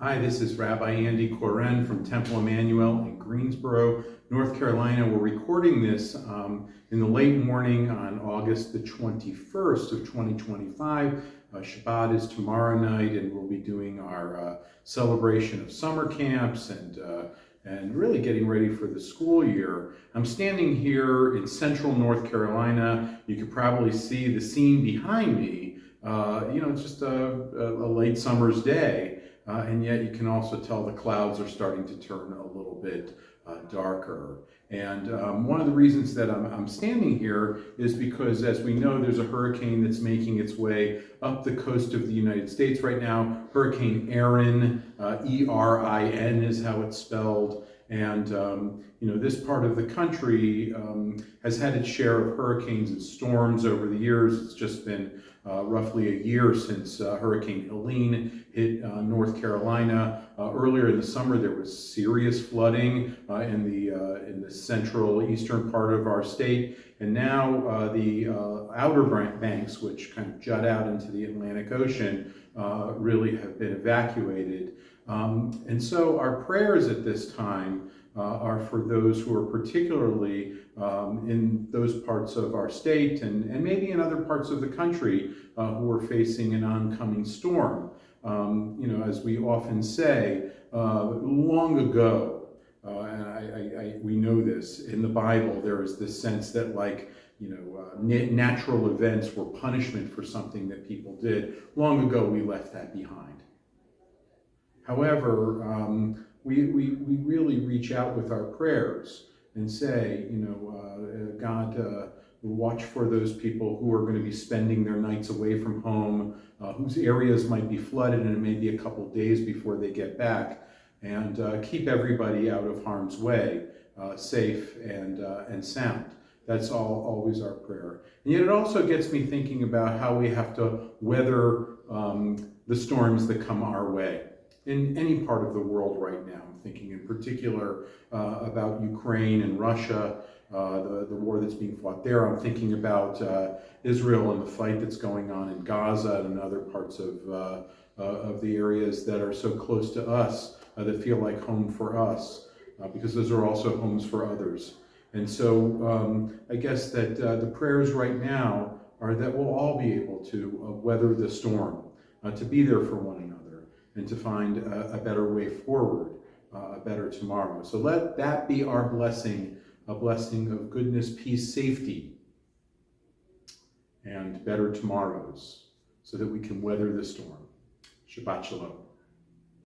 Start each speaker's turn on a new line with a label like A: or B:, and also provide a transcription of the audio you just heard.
A: Hi, this is Rabbi Andy from Temple Emmanuel in Greensboro, North Carolina. We're recording this in the late morning on August the 21st of 2025. Shabbat is tomorrow night, and we'll be doing our celebration of summer camps and really getting ready for the school year. I'm standing here in central North Carolina. You could probably see the scene behind me. It's just a late summer's day. And yet you can also tell the clouds are starting to turn a little bit darker. And one of the reasons that I'm standing here is because, as we know, there's a hurricane that's making its way up the coast of the United States right now. Hurricane Erin, E-R-I-N is how it's spelled. And this part of the country has had its share of hurricanes and storms over the years. It's just been roughly a year since Hurricane Helene hit North Carolina. Earlier in the summer, there was serious flooding in the central eastern part of our state, and now the outer banks, which kind of jut out into the Atlantic Ocean, really have been evacuated. And so our prayers at this time are for those who are particularly in those parts of our state and maybe in other parts of the country who are facing an oncoming storm. As we often say, long ago, and we know this, in the Bible there is this sense that natural events were punishment for something that people did. Long ago we left that behind. However, we really reach out with our prayers and say, God, watch for those people who are going to be spending their nights away from home, whose areas might be flooded and it may be a couple days before they get back, and keep everybody out of harm's way, safe and sound. That's always our prayer. And yet it also gets me thinking about how we have to weather the storms that come our way in any part of the world right now. I'm thinking in particular about Ukraine and Russia, the war that's being fought there. I'm thinking about Israel and the fight that's going on in Gaza and other parts of the areas that are so close to us, that feel like home for us, because those are also homes for others. And so I guess that the prayers right now are that we'll all be able to weather the storm, to be there for one another, and to find a better way forward, a better tomorrow. So let that be our blessing, a blessing of goodness, peace, safety, and better tomorrows, so that we can weather the storm. Shabbat Shalom.